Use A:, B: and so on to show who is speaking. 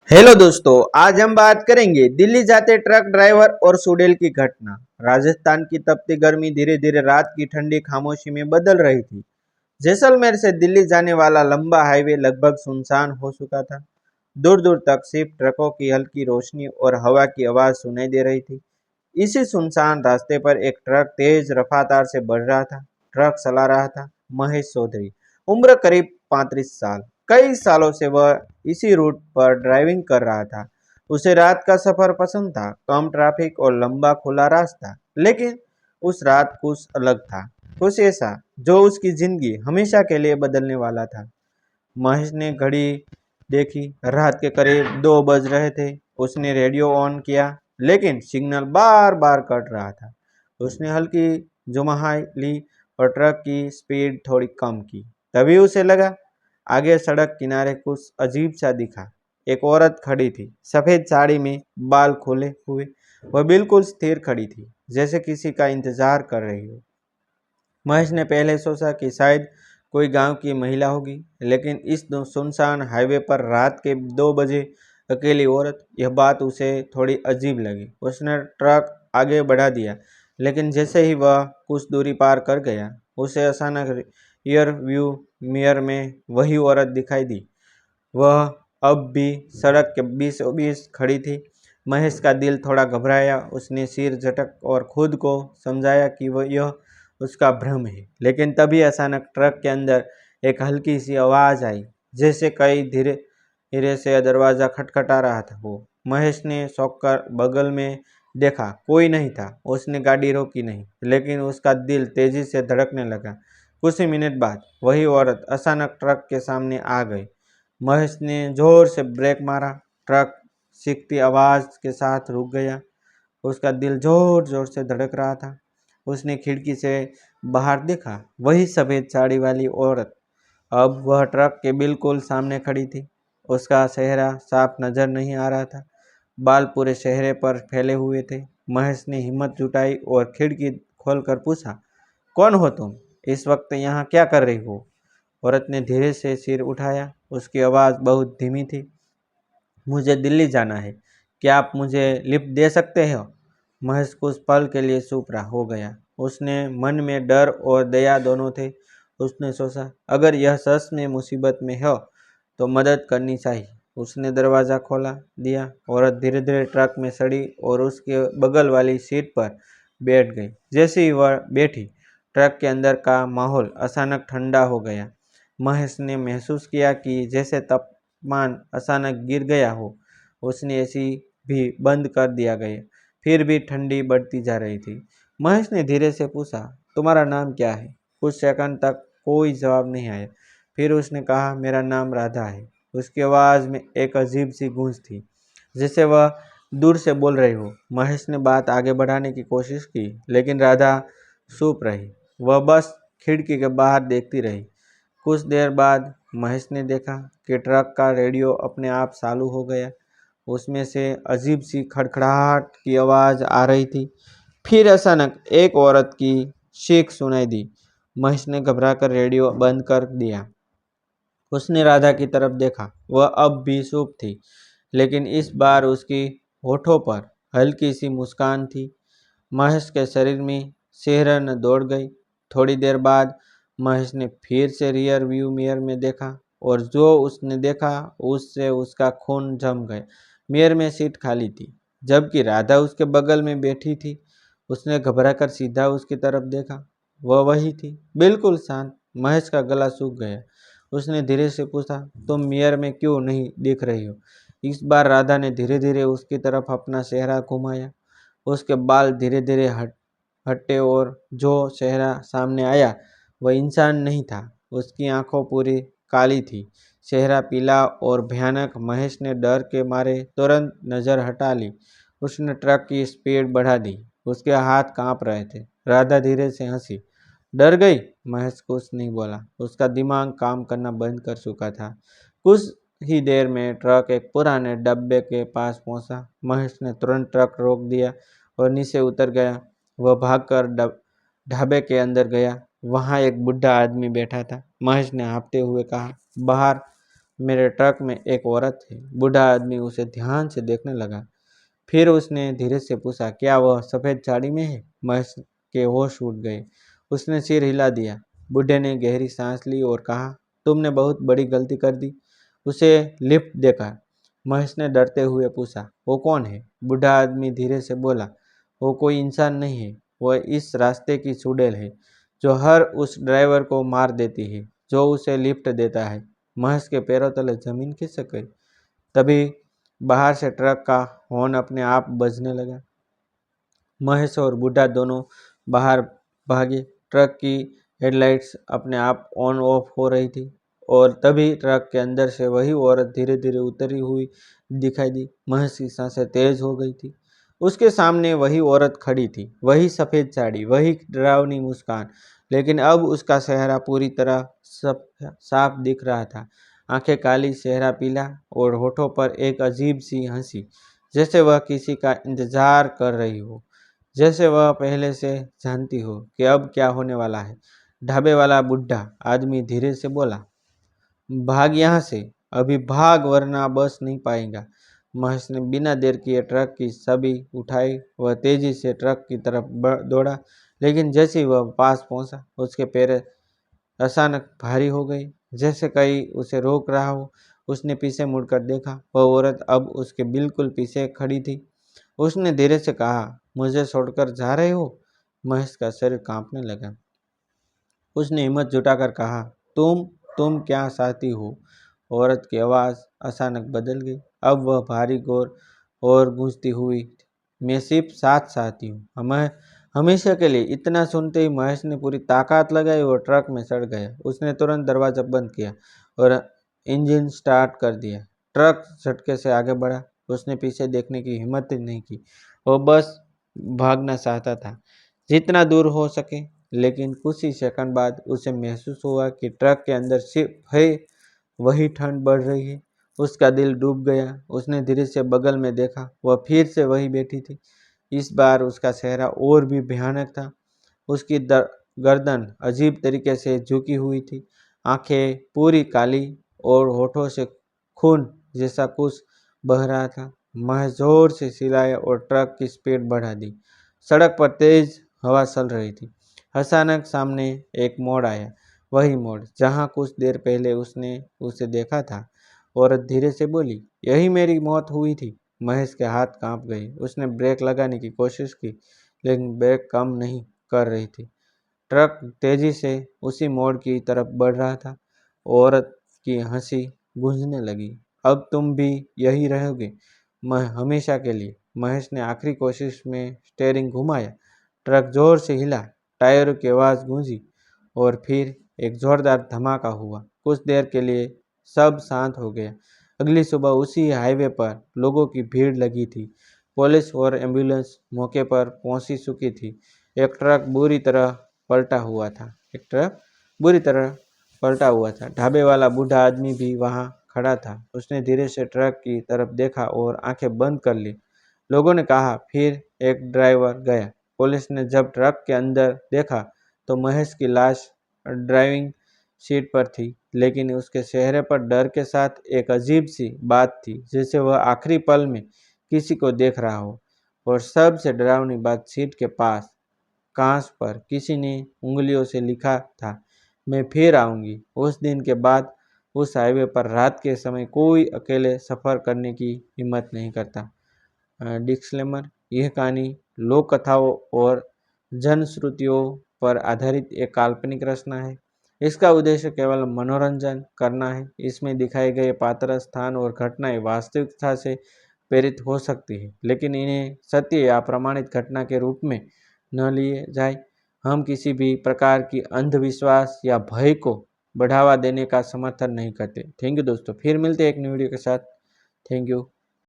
A: Hello दोस्तों, आज हम बात करेंगे दिल्ली जाते ट्रक ड्राइवर और सुडेल की घटना। राजस्थान की तपती गर्मी धीरे धीरे रात की ठंडी खामोशी में बदल रही थी। जैसलमेर से दिल्ली जाने वाला लंबा हाईवे लगभग सुनसान हो चुका था। दूर दूर तक सिर्फ ट्रकों की हल्की रोशनी और हवा की आवाज सुनाई दे रही थी। इसी सुनसान रास्ते पर एक ट्रक तेज रफ्तार से बढ़ रहा था। ट्रक चला रहा था महेश चौधरी, उम्र करीब 35 साल। कई सालों से वह इसी रूट पर ड्राइविंग कर रहा था। उसे रात का सफर पसंद था, कम ट्रैफिक और लंबा खुला रास्ता। लेकिन उस रात कुछ अलग था, कुछ ऐसा जो उसकी जिंदगी हमेशा के लिए बदलने वाला था। महेश ने घड़ी देखी, रात के करीब 2 बज रहे थे। उसने रेडियो ऑन किया, लेकिन सिग्नल बार बार कट रहा था। उसने हल्की जुमहाई ली और ट्रक की स्पीड थोड़ी कम की। तभी उसे लगा आगे सड़क किनारे कुछ अजीब सा दिखा। एक औरत खड़ी थी, सफेद साड़ी में, बाल खोले हुए। वह बिल्कुल स्थिर खड़ी थी, जैसे किसी का इंतजार कर रही हो। महेश ने पहले सोचा कि शायद कोई गांव की महिला होगी, लेकिन इस सुनसान हाईवे पर रात के 2 बजे अकेली औरत, यह बात उसे थोड़ी अजीब लगी। उसने ट्रक आगे बढ़ा दिया, लेकिन जैसे ही वह कुछ दूरी पार कर गया, उसे अचानक रियर व्यू मिरर में वही औरत दिखाई दी। वह अब भी सड़क के बीचों बीच खड़ी थी। महेश का दिल थोड़ा घबराया। उसने सिर झटक और खुद को समझाया कि वह यह उसका भ्रम है। लेकिन तभी अचानक ट्रक के अंदर एक हल्की सी आवाज़ आई, जैसे कई धीरे धीरे से दरवाज़ा खटखटा रहा था। वो महेश ने चौंक कर बगल में देखा, कोई नहीं था। उसने गाड़ी रोकी नहीं, लेकिन उसका दिल तेजी से धड़कने लगा। कुछ ही मिनट बाद वही औरत अचानक ट्रक के सामने आ गई। महेश ने जोर से ब्रेक मारा। ट्रक चीखती आवाज के साथ रुक गया। उसका दिल जोर जोर से धड़क रहा था। उसने खिड़की से बाहर देखा, वही सफेद साड़ी वाली औरत अब वह ट्रक के बिल्कुल सामने खड़ी थी। उसका चेहरा साफ नजर नहीं आ रहा था, बाल पूरे चेहरे पर फैले हुए थे। महेश ने हिम्मत जुटाई और खिड़की खोलकर पूछा, कौन हो तुम? इस वक्त यहाँ क्या कर रही हो? औरत ने धीरे से सिर उठाया। उसकी आवाज़ बहुत धीमी थी। मुझे दिल्ली जाना है, क्या आप मुझे लिफ्ट दे सकते हो? महेश कुछ पल के लिए चुप रहा हो गया। उसने मन में डर और दया दोनों थे। उसने सोचा, अगर यह सच में मुसीबत में हो तो मदद करनी चाहिए। उसने दरवाज़ा खोला दिया। औरत धीरे धीरे ट्रक में चढ़ी और उसके बगल वाली सीट पर बैठ गई। जैसे ही वह बैठी, ट्रक के अंदर का माहौल अचानक ठंडा हो गया। महेश ने महसूस किया कि जैसे तापमान अचानक गिर गया हो। उसने एसी भी बंद कर दिया गया, फिर भी ठंडी बढ़ती जा रही थी। महेश ने धीरे से पूछा, तुम्हारा नाम क्या है? कुछ सेकंड तक कोई जवाब नहीं आया। फिर उसने कहा, मेरा नाम राधा है। उसकी आवाज़ में एक अजीब सी गूंज थी, जैसे वह दूर से बोल रही हो। महेश ने बात आगे बढ़ाने की कोशिश की, लेकिन राधा चुप रही। वह बस खिड़की के बाहर देखती रही। कुछ देर बाद महेश ने देखा कि ट्रक का रेडियो अपने आप चालू हो गया। उसमें से अजीब सी खड़खड़ाहट की आवाज़ आ रही थी। फिर अचानक एक औरत की चीख सुनाई दी। महेश ने घबराकर रेडियो बंद कर दिया। उसने राधा की तरफ देखा। वह अब भी चुप थी, लेकिन इस बार उसकी होठों पर हल्की सी मुस्कान थी। महेश के शरीर में सिहरन दौड़ गई। थोड़ी देर बाद महेश ने फिर से रियर व्यू मिरर में देखा, और जो उसने देखा उससे उसका खून जम गया। मिरर में सीट खाली थी, जबकि राधा उसके बगल में बैठी थी। उसने घबराकर सीधा उसकी तरफ देखा। वह वही थी, बिल्कुल शांत। महेश का गला सूख गया। उसने धीरे से पूछा, तुम मिरर में क्यों नहीं दिख रही हो? इस बार राधा ने धीरे धीरे उसकी तरफ अपना चेहरा घुमाया। उसके बाल धीरे धीरे हटे और जो चेहरा सामने आया वह इंसान नहीं था। उसकी आंखों पूरी काली थी, चेहरा पीला और भयानक। महेश ने डर के मारे तुरंत नज़र हटा ली। उसने ट्रक की स्पीड बढ़ा दी। उसके हाथ कांप रहे थे। राधा धीरे से हंसी। डर गई? महेश कुछ नहीं बोला। उसका दिमाग काम करना बंद कर चुका था। कुछ ही देर में ट्रक एक पुराने डब्बे के पास पहुंचा। महेश ने तुरंत ट्रक रोक दिया और नीचे उतर गया। वह भागकर ढाबे के अंदर गया। वहां एक बुढ़ा आदमी बैठा था। महेश ने हाँफते हुए कहा, बाहर मेरे ट्रक में एक औरत है। बूढ़ा आदमी उसे ध्यान से देखने लगा। फिर उसने धीरे से पूछा, क्या वह सफ़ेद साड़ी में है? महेश के होश उड़ गए। उसने सिर हिला दिया। बूढ़े ने गहरी सांस ली और कहा, तुमने बहुत बड़ी गलती कर दी। उसे लिफ्ट देकर महेश ने डरते हुए पूछा, वो कौन है? बूढ़ा आदमी धीरे से बोला, वो कोई इंसान नहीं है, वह इस रास्ते की चुड़ैल है जो हर उस ड्राइवर को मार देती है जो उसे लिफ्ट देता है। महेश के पैरों तले जमीन खिसक गई। तभी बाहर से ट्रक का हॉर्न अपने आप बजने लगा। महेश और बूढ़ा दोनों बाहर भागे। ट्रक की हेडलाइट्स अपने आप ऑन ऑफ हो रही थी और तभी ट्रक के अंदर से वही औरत धीरे धीरे उतरी हुई दिखाई दी। महेश की सांसें तेज हो गई थी। उसके सामने वही औरत खड़ी थी, वही सफ़ेद साड़ी, वही डरावनी मुस्कान, लेकिन अब उसका चेहरा पूरी तरह साफ दिख रहा था। आंखें काली, चेहरा पीला और होठों पर एक अजीब सी हंसी, जैसे वह किसी का इंतजार कर रही हो, जैसे वह पहले से जानती हो कि अब क्या होने वाला है। ढाबे वाला बूढ़ा आदमी धीरे से बोला, भाग यहाँ से, अभी भाग वरना बस नहीं पाएगा। महेश ने बिना देर किए ट्रक की चाबी उठाई। वह तेजी से ट्रक की तरफ दौड़ा, लेकिन जैसे ही वह पास पहुंचा उसके पैर अचानक भारी हो गई, जैसे कहीं उसे रोक रहा हो। उसने पीछे मुड़कर देखा, वह औरत अब उसके बिल्कुल पीछे खड़ी थी। उसने धीरे से कहा, मुझे छोड़कर जा रहे हो? महेश का शरीर कांपने लगा। उसने हिम्मत जुटाकर कहा, तुम क्या चाहती हो? औरत की आवाज़ अचानक बदल गई। अब वह भारी गौर और गूंजती हुई, मैं सिर्फ साथ चाहती हूँ, हमें हमेशा के लिए। इतना सुनते ही महेश ने पूरी ताकत लगाई और ट्रक में चढ़ गया। उसने तुरंत दरवाजा बंद किया और इंजन स्टार्ट कर दिया। ट्रक झटके से आगे बढ़ा। उसने पीछे देखने की हिम्मत ही नहीं की। वो बस भागना चाहता था, जितना दूर हो सके। लेकिन कुछ ही सेकंड बाद उसे महसूस हुआ कि ट्रक के अंदर सिर्फ है वही ठंड बढ़ रही है। उसका दिल डूब गया। उसने धीरे से बगल में देखा, वह फिर से वही बैठी थी। इस बार उसका चेहरा और भी भयानक था। उसकी गर्दन अजीब तरीके से झुकी हुई थी, आंखें पूरी काली और होठों से खून जैसा कुछ बह रहा था। महेश जोर से चिल्लाया और ट्रक की स्पीड बढ़ा दी। सड़क पर तेज हवा चल रही थी। अचानक सामने एक मोड़ आया, वही मोड़ जहाँ कुछ देर पहले उसने उसे देखा था। औरत धीरे से बोली, यही मेरी मौत हुई थी। महेश के हाथ कांप गए। उसने ब्रेक लगाने की कोशिश की, लेकिन ब्रेक काम नहीं कर रही थी। ट्रक तेजी से उसी मोड़ की तरफ बढ़ रहा था। औरत की हंसी गूंजने लगी, अब तुम भी यही रहोगे, मैं हमेशा के लिए। महेश ने आखिरी कोशिश में स्टीयरिंग घुमाया। ट्रक जोर से हिला, टायरों की आवाज़ गूंजी और फिर एक जोरदार धमाका हुआ। कुछ देर के लिए सब शांत हो गया। अगली सुबह उसी हाईवे पर लोगों की भीड़ लगी थी। पुलिस और एम्बुलेंस मौके पर पहुंच चुकी थी। एक ट्रक बुरी तरह पलटा हुआ था। ढाबे वाला बूढ़ा आदमी भी वहां खड़ा था। उसने धीरे से ट्रक की तरफ देखा और आंखें बंद कर ली। लोगों ने कहा, फिर एक ड्राइवर गया। पुलिस ने जब ट्रक के अंदर देखा तो महेश की लाश ड्राइविंग सीट पर थी, लेकिन उसके चेहरे पर डर के साथ एक अजीब सी बात थी, जैसे वह आखिरी पल में किसी को देख रहा हो। और सबसे डरावनी बात, सीट के पास कांच पर किसी ने उंगलियों से लिखा था, मैं फिर आऊंगी। उस दिन के बाद उस हाईवे पर रात के समय कोई अकेले सफ़र करने की हिम्मत नहीं करता। डिस्क्लेमर, यह कहानी लोक कथाओं और जनश्रुतियों पर आधारित एक काल्पनिक रचना है। इसका उद्देश्य केवल मनोरंजन करना है। इसमें दिखाए गए पात्र, स्थान और घटनाएं वास्तविकता से प्रेरित हो सकती है, लेकिन इन्हें सत्य या प्रमाणित घटना के रूप में न लिए जाए। हम किसी भी प्रकार की अंधविश्वास या भय को बढ़ावा देने का समर्थन नहीं करते। थैंक यू दोस्तों, फिर मिलते हैं एक नई वीडियो के साथ। Thank you.